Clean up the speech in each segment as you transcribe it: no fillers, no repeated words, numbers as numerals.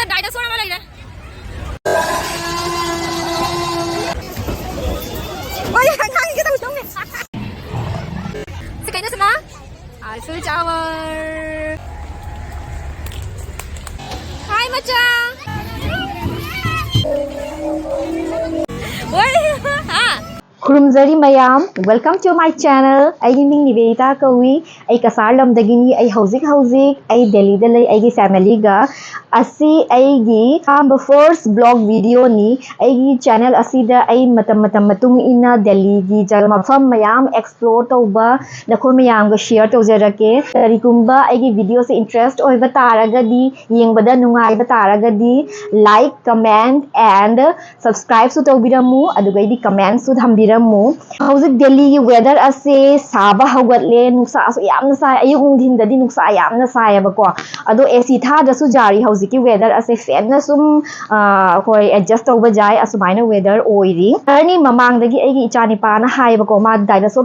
ada dinosaur ama leire oi hang kita usong ne sekaynya sama Eiffel Tower Hai macam oi ha Khurumzari mayam, welcome to my channel. I am Nivedita Kawi. I kasar lamdagini I houzik I Delhi dalay I family ga. Asi I gi first blog video ni I gi channel asi da I matam matung ina Delhi gi jaga mafam mayam explore tauba nakho mayam ga share tawjarake. Tarikumba I gi video se interest oi bataraga di yengbada nungai bataraga di like, comment and subscribe su tawbiramu adugai di comment su thambira Hauzik Delhi weather ase saba haugatle nusa asu yamna sai ayuk ungdin dadi nusa yamna sai bako ado AC tha da su jari hauziki weather ase fan na sum koi adjust tauba jai asumaina weather oiri ani mamang dagi aigi ichani pa na hai bako ma dinosaur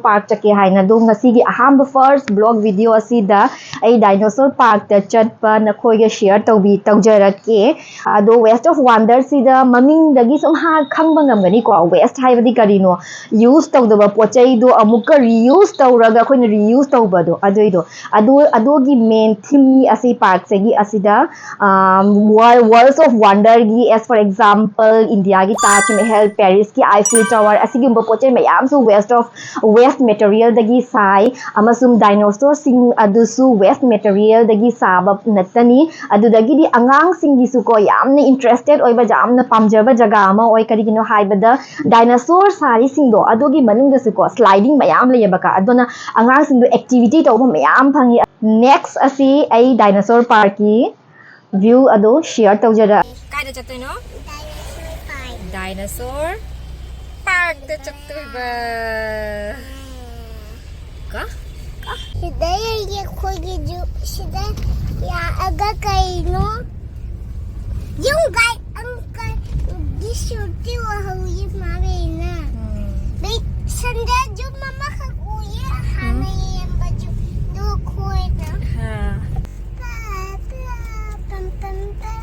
park chake haina do ngasi gi aham first blog video asi da ai dinosaur park ta chat pa na khoi ge share taubi tawjarake ado west of wonder si da maming dagi sum ha khangba ngamgani ko west haibadi karino use tawdaba pochai do amuka reuse tawraga khoina reuse tawbado adoido adogi main theme asi park segi asida worlds of wonder gi as for example India gi Taj Mahal Paris ki Eiffel Tower asigi pochai mayam su west material dagi sai amasum dinosaur sing adusu west material dagi sabab natani adudagi di angang singi su ko yamna interested oiba jamna pamjaba jaga ama oi karigino haibada dinosaur sari singdo adogi manung da ko sliding mayam le yabaka adona angang singdo activity to mayam phangi next asi ai dinosaur park ki view ado share tawjara kai da chatoi no dinosaur park da chatoi ba ka Sida ye khogi ju sida ya aga kai no yung guy uncle this shooting wa huyi mare na bai sanda ju mama ka uye hana ye baju do khoi na ha pam pam pam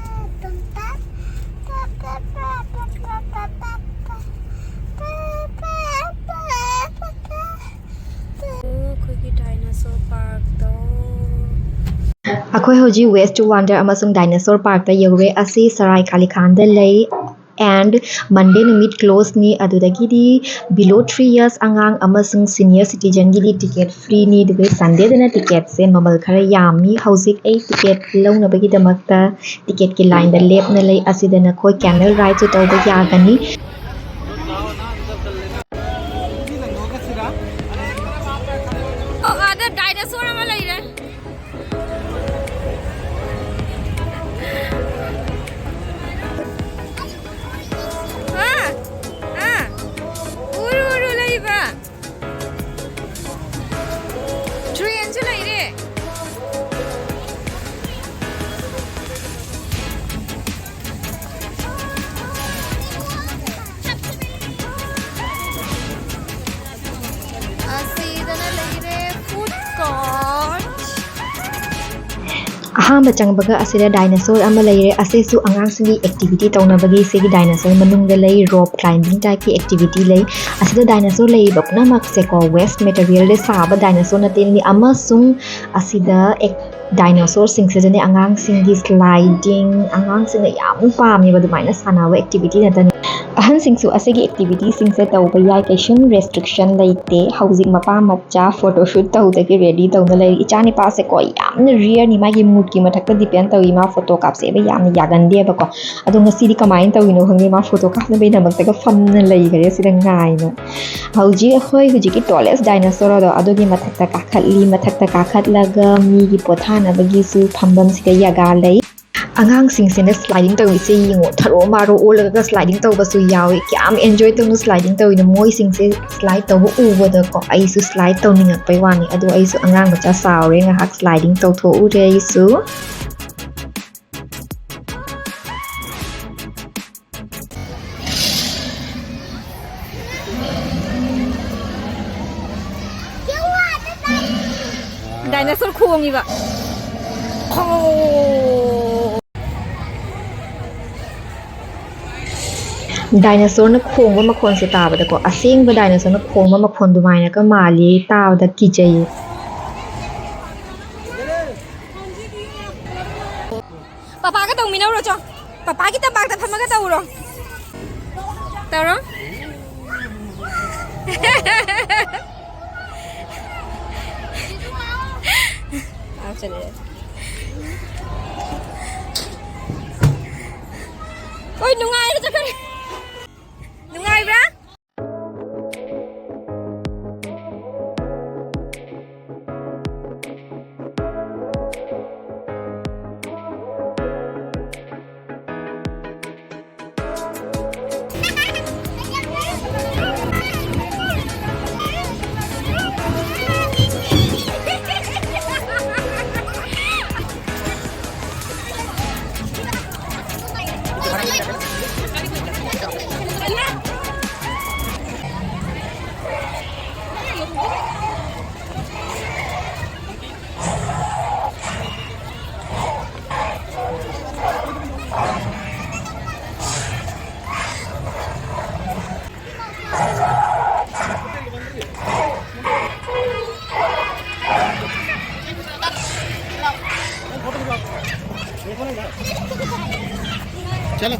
dinosaur park to Akhoi hoji west to wonder amasung dinosaur park ta yore asi Sarai Kali Khan da lay and Monday numit close ni adudagi di below 3 years angang amasung senior citizen gi di ticket free ni de Sunday dana ticket se mamal khara yami hauzik ai ticket launa bagi damakta ticket ki line da lep na lay asidana khoi camel ride to tawba yagani oh ada dinosaur ama leire uru leiba train chu leire asidana leire food court ahamba changbaga asida dinosaur ama leire asesu angang singi activity tawnabagi segi dinosaur manungda lay rope climbing type ki activity lay asida dinosaur lay bakna makse ko west material de saba dinosaur na telni ama sung asida dinosaur sing se jane angang singi sliding angang singa yam pami badu maina sanawa activity na tani ahan singsu asegi activity sing se tawba yai kaishun restriction laite housing mapa macha photo shoot tawdagi ready tawna lay ichani pa se ko yam rear ni magi mood ki mathakta depend tawi ma photo kap se ba yam yagan de ba ko adu ngasi di kamain tawino hangi ma photo kap na be na magta ka fun na lay gare sida ngai na hauji khoi huji ki tallest dinosaur do adogi mathakta ka khatli mathakta ka khatlaga mi gi pothana bagi su phambam sida yaga lay angang sing sine sliding tawi se yingo tharo maro olaga sliding taw basu yawi kyam enjoy tawnu sliding tawi na moi sing se slide taw u wada ko ai su slide taw ninga pai wani adu ai su angang bacha saure nga hak sliding taw tho u re su dinosaur khuang iba oh ꯗꯥꯏꯅꯣꯁꯣꯔꯅ ꯈꯣꯡꯕ ꯃꯈꯣꯟꯁꯦ ꯇꯥꯕꯗꯀꯣ ꯑꯁꯦꯡꯕ ꯗꯥꯏꯅꯣꯁꯣꯔꯅ ꯈꯣꯡꯕ ꯃꯈꯣꯟ ꯑꯗꯨꯃꯥꯏꯅꯒ ꯃꯥꯜꯂꯤ ꯇꯥꯕꯗ ꯀꯤꯖꯩꯌꯦ ꯄꯄꯥꯒ ꯇꯧꯃꯤꯟꯅꯧꯔꯣ ꯆꯣ ꯄꯄꯥꯒꯤ ꯇꯝꯄꯥꯛꯇ ꯐꯝꯃꯒ ꯇꯧꯔꯣ ꯇꯧꯔꯣ चले ôi nungai ra chakare nungai bra चलो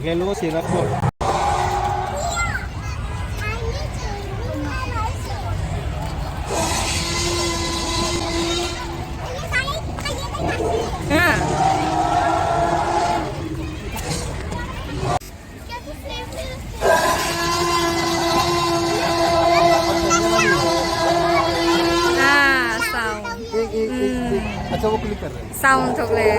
गेलो से रखो अच्छा वो क्लिक कर रहे हैं sound थोकले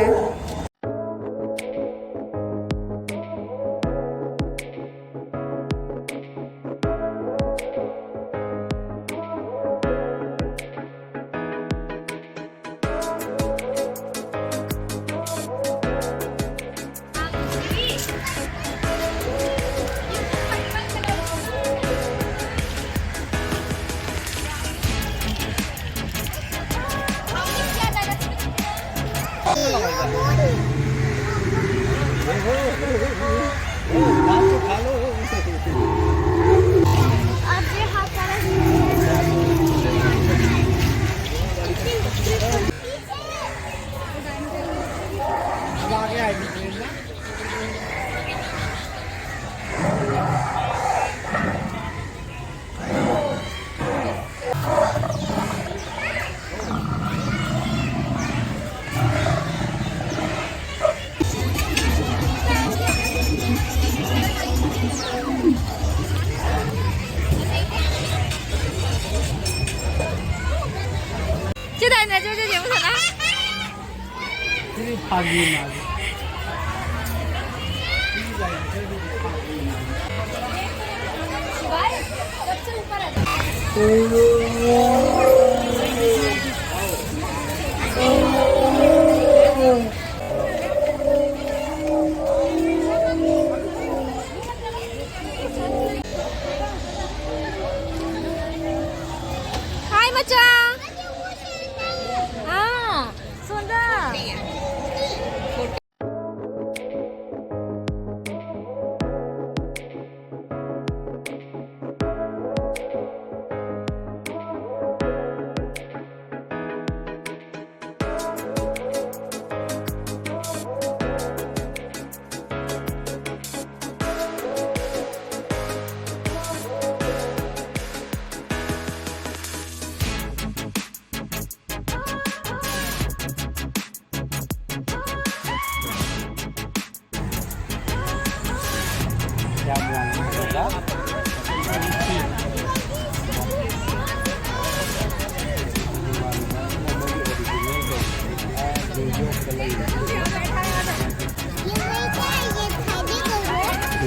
pagi mal Hai macam Sunda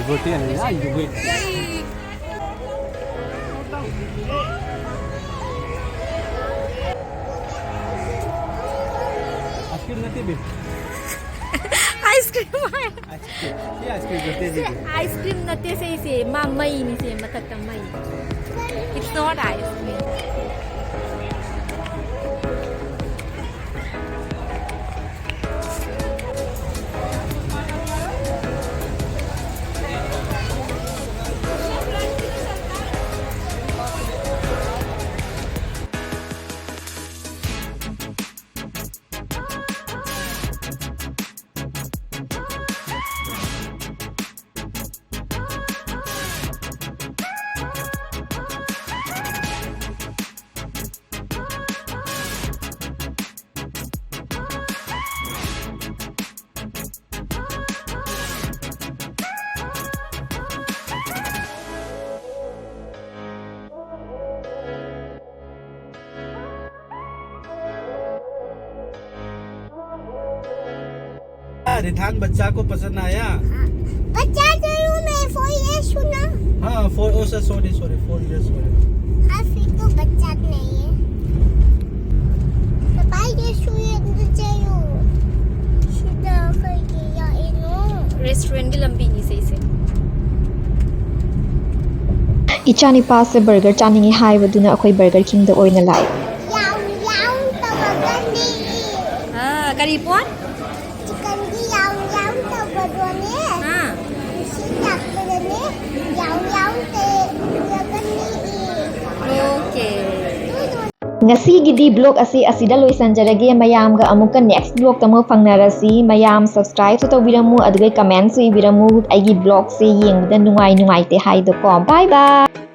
Vừa tiền này anh cũng biết. Askrim nanti be. Ice cream hai. Iya askrim nanti sih. Ice cream nanti sih mamai ni sih matak tamai. It's not ice cream. Ridhan बच्चा को पसंद आया बच्चा जरूर मैं 4 years हूँ ना हाँ 4 सॉरी 4 years हाँ फिर तो बच्चा नहीं है पापा ये शुरू चाहिए सीधा कर दिया इन्हों रेस्टोरेंट की लंबी नहीं सही से Ichanipase burger chaningi haibaduna akhoi Burger King da oina lai. याव तबगनी हाँ करी पॉन चिकन की याव तबगनी हाँ सीधा करने याव ते तबगनी okay Ngasigidi vlog asida loisanjarage mayamga amuka next vlog tamo fangnarasi mayam subscribe to tawbiramu adugai comment su ibiramu aigi vlog se yengda nungai te haidoko bye bye